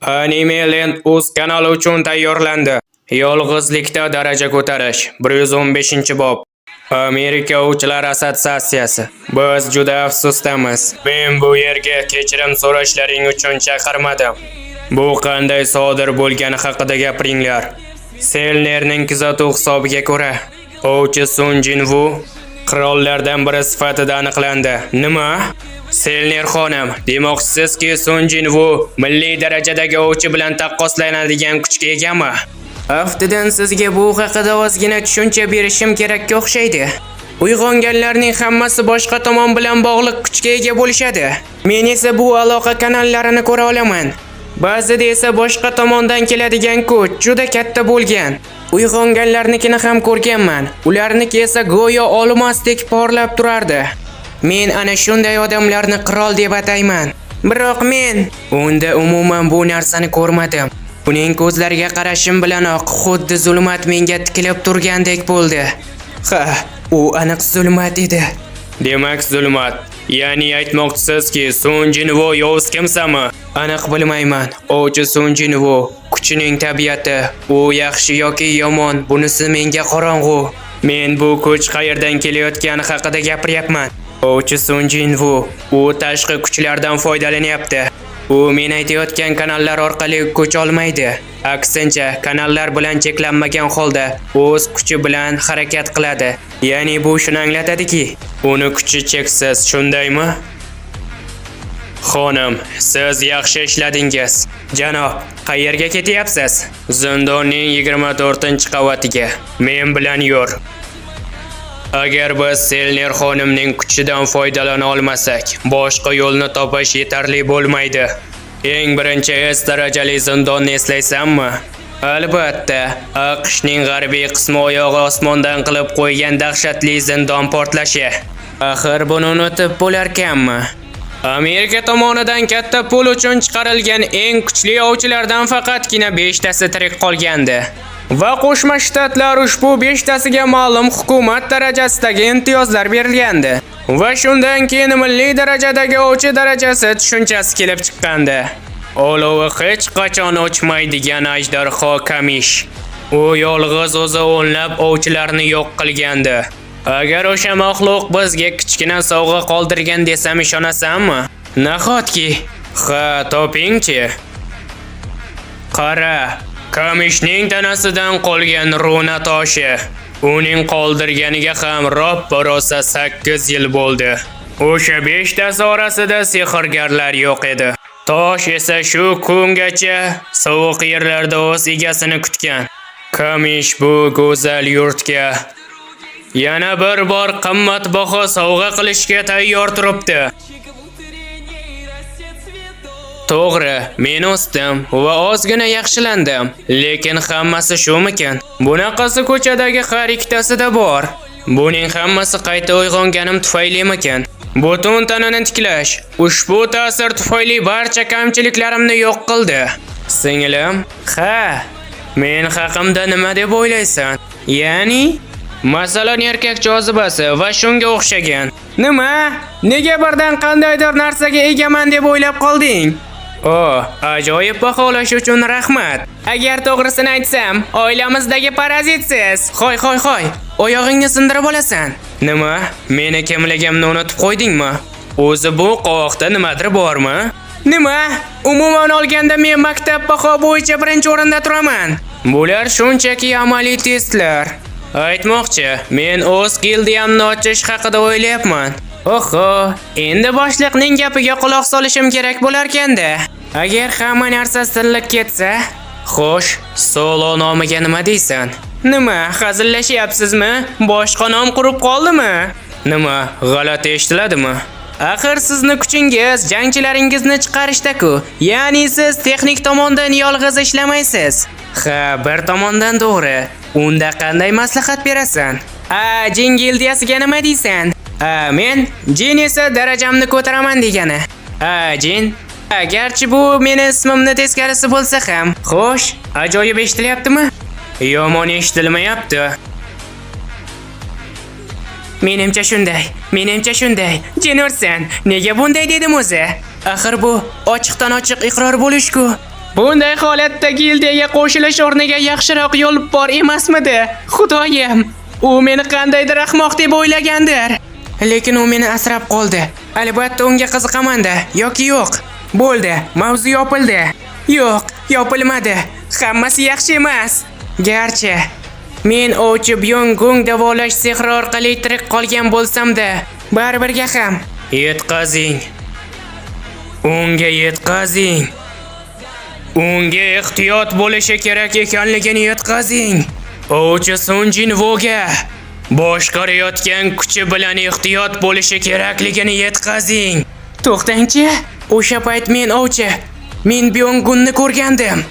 Animeland Uz kanali uchun tayyorlandi. Yolg'izlikda daraja ko'tarish 115-bob. Amerika Ovchilar Assotsiatsiyasi. Biz juda afsusdamiz. Men bu yerga kechirim so'rashlaring uchun chaqirmadim. Bu qanday sodir bo'lgani haqida gapiringlar. Selnerning kuzatuv hisobiga ko'ra, ovchi Sun Jinvu qirollardan biri sifatida aniqlandi. Nima? Selner xonim, demoqchisizki Sun Jinvu milliy darajadagi ovchi bilan taqqoslanadigan kuchga egami? Aftidan sizga bu haqida ozgina tushuncha berishim kerakga o'xshaydi. Uyg'onganlarning hammasi boshqa tomon bilan bog'liq kuchga ega bo'lishadi. Men esa bu aloqa kanallarini ko'ra olaman. Ba'zida esa boshqa tomondan keladigan kuch juda katta bo'lgan. Uyg'onganlarnikini ham ko'rganman. Ularniki esa go'yo olmosdek porlab turardi. Men ana shunday odamlarni qirol deb atayman. Biroq men unda umuman bu narsani ko'rmadim. Uning ko'zlariga qarashim bilanoq xuddi zulmat menga tikilib turgandek bo'ldi. Ha, u aniq zulmat edi. Demak zulmat. Ya'ni aytmoqchisizki, Sun Jinvu yovuz kimsami? Aniq bilmayman. Ovchi Sun Jinvu kuchining tabiati, u yaxshi yoki yomon, bunisi menga qorong'u. Men bu kuch qayerdan kelayotgani haqida gapiryapman. Ovchi Sun Jinvu u tashqi kuchlardan foydalanyapti. U men aytayotgan kanallar orqali kuch olmaydi. Aksincha, kanallar bilan cheklanmagan holda o'z kuchi bilan harakat qiladi. Ya'ni bu shuni anglatadiki, uni kuchi cheksiz, shundaymi? Xonim, siz yaxshi ishladingiz. Janob, qayerga ketyapsiz? Zindonning 24-qavatiga. Men bilan yur. Agar biz Selner xonimning kuchidan foydalana olmasak, boshqa yo'lni topish yetarli bo'lmaydi. Eng birinchi S darajali zindonni eslaysanmi? Albatta, AQShning g'arbiy qismi oyog'i osmondan qilib qo'ygan dahshatli zindon portlashi. Axir buni unutib bo'larkanmi? Amerika tomonidan katta pul uchun chiqarilgan eng kuchli ovchilardan faqatgina 5 tasi tirik qolgandi. Va Qo'shma Shtatlar ushbu 5 tasiga ma'lum hukumat darajasidagi imtiyozlar berilgandi. Va shundan keyin milliy darajadagi ovchi darajasi tushunchasi kelib chiqqandi. Olovi hech qachon o'chmaydigan ajdarho Kamish. U yolg'iz o'zi o'nlab ovchilarni yo'q qilgandi. Agar o'sha maxluq bizga kichkina sovg'a qoldirgan desam ishonasanmi? Nahotki? Ha, topingchi. Qara, Kamishning tanasidan qolgan runa toshi. Uning qoldirganiga ham ro'ppa-rosa 8 yil bo'ldi. O'sha 5 tasi orasida sehrgarlar yo'q edi. Tosh esa shu kungacha sovuq yerlarda o'z egasini kutgan. Kamish bu go'zal yurtga yana bir bor qimmatbaho sovg'a qilishga tayyor turibdi. To'g'ri, men o'sdim va ozgina yaxshilandim, lekin hammasi shumikan? Bunaqasi ko'chadagi har ikkitasida bor. Buning hammasi qayta uyg'onganim tufaylimikan? Butun tanani tiklash ushbu ta'sir tufayli barcha kamchiliklarimni yo'q qildi. Singlim, ha, men haqimda nima deb o'ylaysan? Ya'ni, masalan, erkak jozibasi va shunga o'xshagan. Nima? Nega birdan qandaydir narsaga egaman deb o'ylab qolding? Ajoyib baholash uchun rahmat. Agar to'g'risini aytsam, oilamizdagi parazitsiz. Xoy, oyog'ingni sindirib olasan. Nima? Meni kimligimni unutib qo'ydingmi? O'zi bu qovoqda nimadir bormi? Nima? Umuman olganda men maktab baho bo'yicha birinchi o'rinda turaman. Bular shunchaki amaliy testlar. Aytmoqchi, men o'z gildiyamni ochish haqida o'ylayapman. Oho, endi boshliqning gapiga quloq solishim kerak bo'larkanda. Agar hamma narsa sirlib ketsa, xo'sh, Solo nomiga nima deysan? Nima, hazillashyapsizmi? Boshqa nom qurib qoldimi? Nima, g'alati eshitiladimi? Axir sizni kuchingiz jangchilaringizni chiqarishda-ku. Ya'ni siz texnik tomondan yolg'iz ishlamaysiz. Ha, bir tomondan to'g'ri. Unda qanday maslahat berasan? Jin gildiyasiga nima deysan? Men Jin esa darajamni ko'taraman degani. Jin, garchi bu meni ismimni teskarisi bo'lsa ham, xo'sh, ajoyib eshitilyaptimi? Yomon eshitilmayapti. Menimcha shunday. Jin o'rsan, nega bunday dedim o'zi? Axir bu ochiqdan ochiq iqror bo'lish-ku. Bunday holatda gildiyaga qo'shilish o'rniga yaxshiroq yo'l bor emasmidi? Xudoyim, u meni qandaydir ahmoq deb o'ylagandir. Lekin u meni asrab qoldi. Albatta unga qiziqaman-da, yoki yo'q. Bo'ldi, mavzu yopildi. Yo'q, yopilmadi. Hammasi yaxshi emas. Garchi men ovchi Byong-gung davolash sehri orqali tirik qolgan bo'lsam-da, baribirga ham yetkazing. Unga yetkazing. Unga ehtiyot bo'lishi kerak ekanligini yetkazing. Ovchi Sun Jinvoga boshqarayotgan kuchi bilan ehtiyot bo'lishi kerakligini yetkazing. To'xtang-chi, o'sha payt men ovchi, men Byong-gunni ko'rgandim.